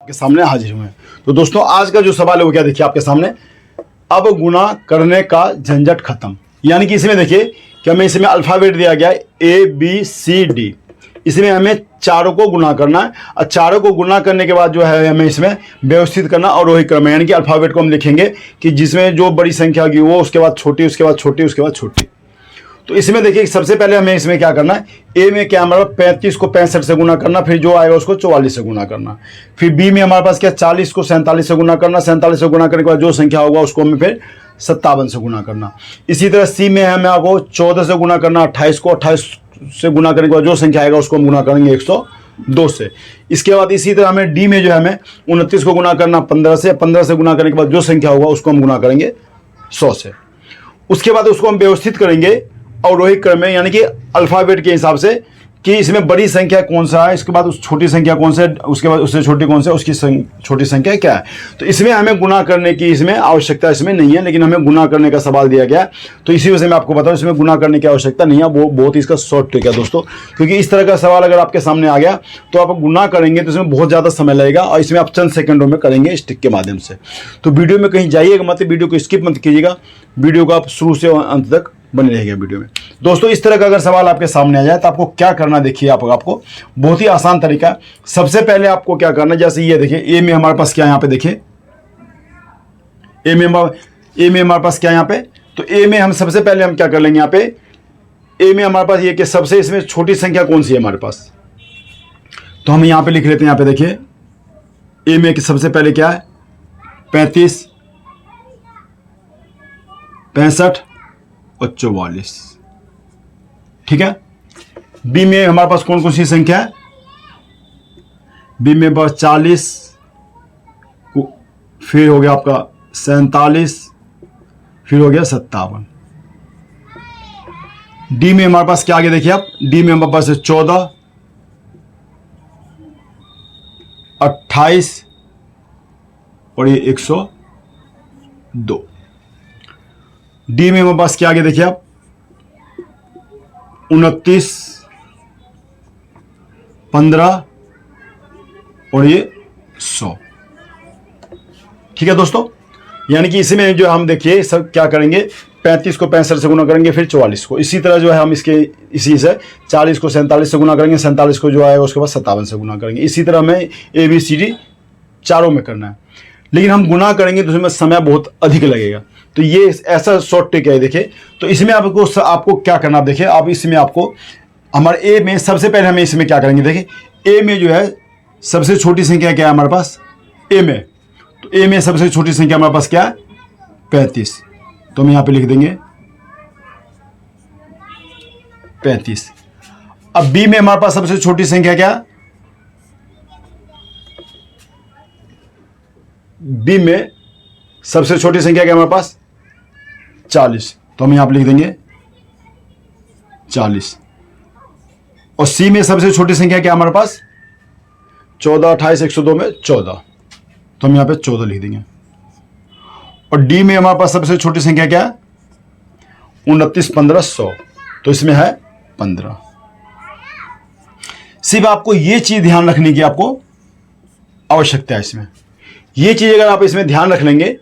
के सामने हाजिर हुए हैं। तो दोस्तों आज का जो सवाल है वो क्या देखिए आपके सामने, अब गुना करने का झंझट खत्म। यानी कि इसमें देखिए कि हमें इसमें अल्फाबेट दिया गया है ABCD, इसमें हमें चारों को गुना करना है और चारों को गुना करने के बाद जो है हमें इसमें व्यवस्थित करना और वही क्रम है। यानी कि अल्फाबेट को हम लिखेंगे कि जिसमें जो बड़ी संख्या होगी वो उसके बाद छोटी, उसके बाद छोटी, उसके बाद छोटी। तो इसमें देखिए सबसे पहले हमें इसमें क्या करना है, ए में क्या हमारा 35 को 65 से गुना करना, फिर जो आएगा उसको 44 से गुना करना। फिर बी में हमारे पास क्या 40 को 47 से गुना करना, 47 से गुना करने के बाद जो संख्या होगा उसको हमें फिर 57 से गुना करना। इसी तरह सी में हमें आपको 14 से गुना करना, 28 को 28 से गुना करने के बाद जो संख्या आएगा उसको हम गुना करेंगे 102 से। इसके बाद इसी तरह हमें डी में जो है हमें 29 को गुना करना 15 से, 15 से गुना करने के बाद जो संख्या होगा उसको हम गुना करेंगे 100 से। उसके बाद उसको हम व्यवस्थित करेंगे और वही क्रम में, यानी कि अल्फाबेट के हिसाब से कि इसमें बड़ी संख्या कौन सा है, इसके बाद उस छोटी संख्या कौन सा है, उसके बाद उससे छोटी कौन सा है, उसकी छोटी संख्या क्या है। तो इसमें हमें गुना करने की इसमें आवश्यकता इसमें नहीं है, लेकिन हमें गुना करने का सवाल दिया गया है। तो इसी वजह से मैं आपको बताऊं इसमें गुना करने की आवश्यकता नहीं है। वो बहुत ही इसका शॉर्ट ट्रिक है दोस्तों, क्योंकि इस तरह का सवाल अगर आपके सामने आ गया तो आप गुना करेंगे तो इसमें बहुत ज़्यादा समय लगेगा और इसमें आप चंद सेकंडों में करेंगे इस ट्रिक के माध्यम से। तो वीडियो में कहीं जाइएगा मत, वीडियो को स्किप मत कीजिएगा, वीडियो को आप शुरू से अंत तक बने रहेगा वीडियो में। दोस्तों इस तरह का अगर सवाल आपके सामने आ जाए तो आपको क्या करना, देखिए आपको बहुत ही आसान तरीका। सबसे पहले आपको क्या करना, जैसे ये देखिए ए में हमारे पास क्या यहाँ पे देखिए, ए में हमारे पास क्या यहाँ पे, तो ए में हम सबसे पहले हम क्या कर लेंगे, यहाँ पे ए में हमारे पास ये कि सबसे इसमें छोटी संख्या कौन सी है हमारे पास, तो हम यहाँ पे लिख लेते हैं। यहाँ पे देखिए ए में सबसे पहले क्या है 35, 65 और 44, ठीक है। बी में हमारे पास कौन कौन सी संख्या है, बी में बस 40, फिर हो गया आपका 47, फिर हो गया 57। डी में हमारे पास क्या आगे देखिए आप, डी में हमारे पास 14, 28 और ये 102। डी में हमारे पास क्या आगे देखिए आप 29, 15 और ये 100, ठीक है दोस्तों। यानी कि इसमें जो हम देखिए सब क्या करेंगे, 35 को 65 से गुना करेंगे, फिर 44 को, इसी तरह जो है हम इसके इसी से 40 को 47 से गुना करेंगे, 47 को जो आएगा उसके बाद 57 से गुना करेंगे। इसी तरह हमें ABCD चारों में करना है, लेकिन हम गुना करेंगे तो उसमें समय बहुत अधिक लगेगा। तो ये ऐसा शॉर्ट ट्रिक है देखिए। तो इसमें आपको क्या करना, आप देखिए आप इसमें आपको हमारे ए में सबसे पहले हमें इसमें क्या करेंगे, देखिए ए में जो है सबसे छोटी संख्या क्या है हमारे पास ए में, तो ए में सबसे छोटी संख्या हमारे पास क्या है 35, तो हम यहाँ पे लिख देंगे 35। अब बी में हमारे पास सबसे छोटी संख्या क्या है, बी में सबसे छोटी संख्या क्या हमारे पास 40, तो हम यहां पर लिख देंगे 40। और सी में सबसे छोटी संख्या क्या हमारे पास 14, 28, 102 में 14, तो हम यहां पे 14 लिख देंगे। और डी में हमारे पास सबसे छोटी संख्या क्या है 29, 15, 100, तो इसमें है 15। सिर्फ आपको ये चीज ध्यान रखने की आपको आवश्यकता है। इसमें ये चीज अगर आप इसमें ध्यान रख लेंगे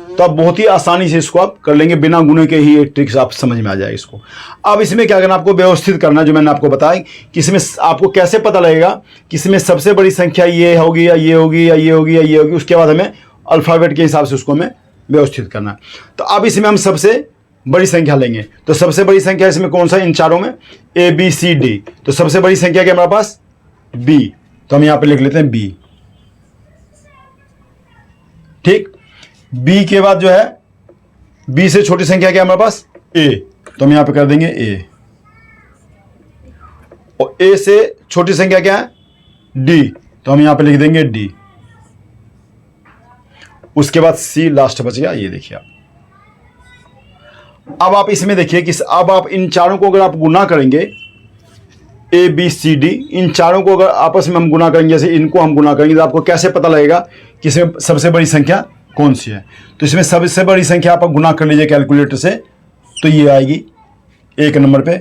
तो आप बहुत ही आसानी से इसको आप कर लेंगे, बिना गुने के ही ट्रिक्स आप समझ में आ जाए इसको। अब इसमें क्या करना, आपको व्यवस्थित करना, जो मैंने आपको बताया कि इसमें आपको कैसे पता लगेगा कि इसमें सबसे बड़ी संख्या ये होगी या ये होगी या ये होगी या ये होगी। उसके बाद हमें अल्फाबेट के हिसाब से उसको हमें व्यवस्थित करना है। तो अब इसमें हम सबसे बड़ी संख्या लेंगे, तो सबसे बड़ी संख्या इसमें कौन सा, इन चारों में ABCD, तो सबसे बड़ी संख्या क्या हमारे पास B, तो हम यहाँ पे लिख लेते हैं B, ठीक। बी के बाद जो है बी से छोटी संख्या क्या हमारे पास A, तो हम यहां पे कर देंगे A। और A से छोटी संख्या क्या है D, तो हम यहां पे लिख देंगे D। उसके बाद C लास्ट बच गया, ये देखिए आप। अब आप इसमें देखिए कि अब आप इन चारों को अगर आप गुना करेंगे ABCD, इन चारों को अगर आपस में हम गुना करेंगे, जैसे इनको हम गुना करेंगे, तो आपको कैसे पता लगेगा कि इसमें सबसे बड़ी संख्या कौन सी है। तो इसमें सबसे बड़ी संख्या आप गुना कर लीजिए कैलकुलेटर से, तो ये आएगी 1 नंबर पे।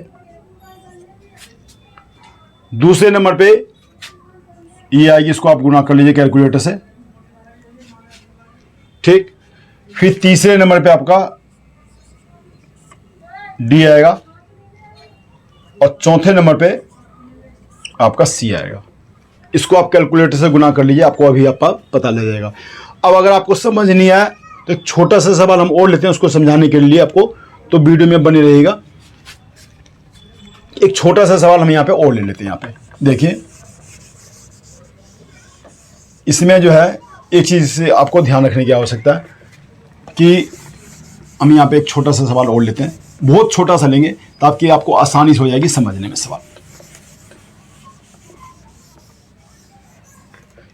दूसरे नंबर पे ये आएगी, इसको आप गुना कर लीजिए कैलकुलेटर से, ठीक। फिर तीसरे नंबर पे आपका डी आएगा और चौथे नंबर पे आपका सी आएगा। इसको आप कैलकुलेटर से गुना कर लीजिए, आपको अभी आपका पता लग जाएगा। अब अगर आपको समझ नहीं आया तो एक छोटा सा सवाल हम और लेते हैं उसको समझाने के लिए आपको, तो वीडियो में बने रहेगा। एक छोटा सा सवाल हम यहाँ पे और ले लेते हैं। यहाँ पे देखिए, इसमें जो है एक चीज़ से आपको ध्यान रखने की आवश्यकता है कि हम यहाँ पे एक छोटा सा सवाल और लेते हैं, बहुत छोटा सा लेंगे ताकि आपको आसानी से हो जाएगी समझने में सवाल।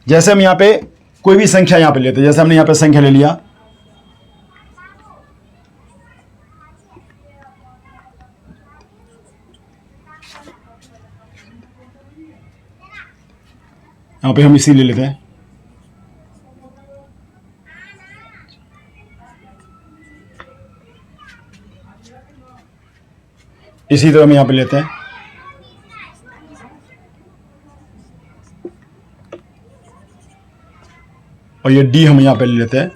जैसे हम यहाँ पे कोई भी संख्या यहाँ पे लेते हैं, जैसे हमने यहाँ पे संख्या ले लिया, यहाँ पे हम इसी ले लेते हैं, इसी तरह हम यहाँ पे लेते हैं, और ये डी हम यहाँ पे ले लेते हैं।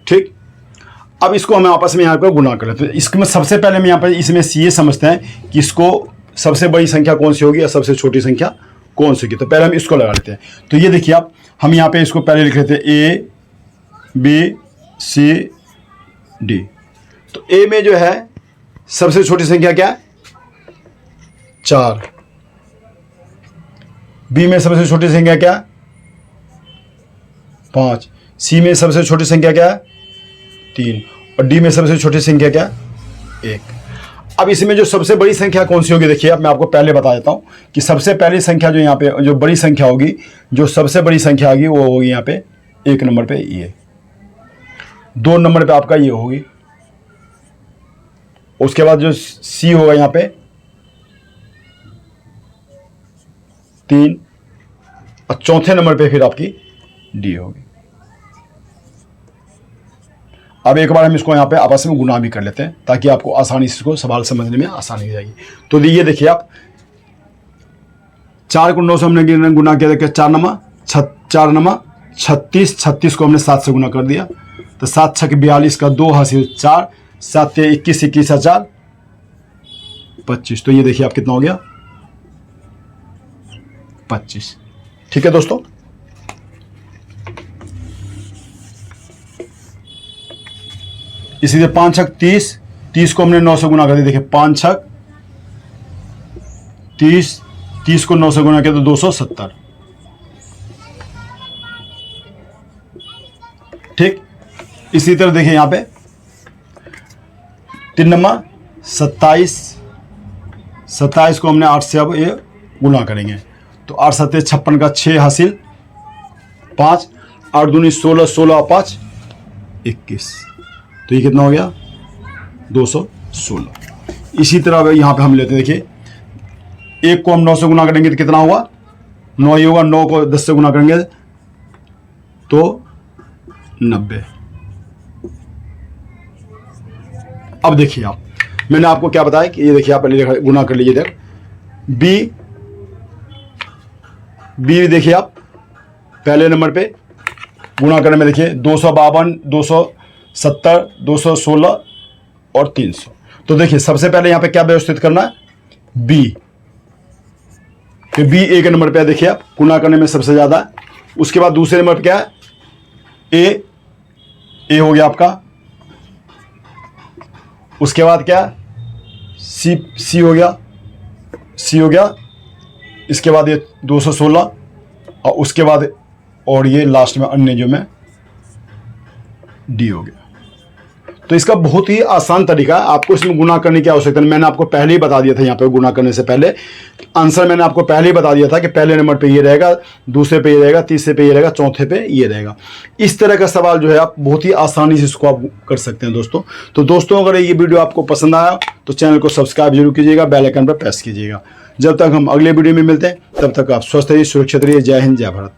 ठीक। अब इसको हम आपस में यहाँ पे गुना कर लेते हैं। इसमें सबसे पहले हम यहाँ पे इसमें ये समझते हैं कि इसको सबसे बड़ी संख्या कौन सी होगी या सबसे छोटी संख्या कौन सी होगी। तो पहले हम इसको लगा लेते हैं। तो ये देखिए आप, हम यहाँ पे इसको पहले लिख लेते हैं ए बी सी डी। तो ए में जो है सबसे छोटी संख्या क्या है, 4। बी में सबसे छोटी संख्या क्या है, 5। सी में सबसे छोटी संख्या क्या है, 3। और डी में सबसे छोटी संख्या क्या है, 1। अब इसमें जो सबसे बड़ी संख्या कौन सी होगी, देखिए अब मैं आपको पहले बता देता हूं कि सबसे पहली संख्या जो यहाँ पे जो बड़ी संख्या होगी, जो सबसे बड़ी संख्या होगी वो होगी यहाँ पे 1 नंबर पे ये, 2 नंबर पे आपका ये होगी, उसके बाद जो सी होगा यहाँ पे 3, और चौथे नंबर पे फिर आपकी डी होगी। अब एक बार हम इसको यहाँ पे आपस में गुना भी कर लेते हैं ताकि आपको आसानी से इसको सवाल समझने में आसानी हो जाएगी। तो ये देखिए आप, 4 को 9 से हमने गुना किया, देखिए 4 नमा 36, 36 को हमने 7 से गुना कर दिया। तो 7 6 42 का 2 हासिल 4, 7 21, 21 4 25। तो ये देखिए आप कितना हो गया, 25। ठीक है दोस्तों, इसी से 5 6 30, 30 को हमने 9 से गुना कर दिया। देखिए 5 6 30, 30 को 9 से गुना किया तो 270। ठीक। इसी तरह देखिए यहाँ पे 3 नंबर 27, 27 को हमने 8 से अब ये गुना करेंगे। तो 8 7 56 का 6 हासिल 5, 8 दूनी 16, 16 5 21। तो ये कितना हो गया, 216। इसी तरह यहाँ पे हम लेते हैं, देखिए 1 को हम 9 से गुना करेंगे तो कितना होगा, 9 ही होगा। 9 को 10 से गुना करेंगे तो 90। अब देखिए आप, मैंने आपको क्या बताया कि ये देखिए आप पहले गुना कर लीजिए इधर। बी देखिए आप पहले नंबर पे गुना करने में देखिए 252, 270, 216 और 300। तो देखिए सबसे पहले यहाँ पे क्या व्यवस्थित करना है, बी। फिर बी 1 नंबर पे है, देखिए आप गुना करने में सबसे ज़्यादा। उसके बाद दूसरे नंबर पे क्या है, ए हो गया आपका। उसके बाद क्या है, सी हो गया। इसके बाद ये 216 और उसके बाद और ये लास्ट में अन्य जो में डी हो गया। तो इसका बहुत ही आसान तरीका है, आपको इसमें गुना करने की आवश्यकता नहीं। मैंने आपको पहले ही बता दिया था, यहाँ पे गुना करने से पहले आंसर मैंने आपको पहले ही बता दिया था कि पहले नंबर पे ये रहेगा, दूसरे पे ये रहेगा, तीसरे पे ये रहेगा, चौथे पे ये रहेगा। इस तरह का सवाल जो है आप बहुत ही आसानी से इसको आप कर सकते हैं दोस्तों। तो दोस्तों अगर ये वीडियो आपको पसंद आया तो चैनल को सब्सक्राइब जरूर कीजिएगा, बेल आइकन पर प्रेस कीजिएगा। जब तक हम अगले वीडियो में मिलते हैं तब तक आप स्वस्थ रहिए, सुरक्षित रहिए। जय हिंद, जय भारत।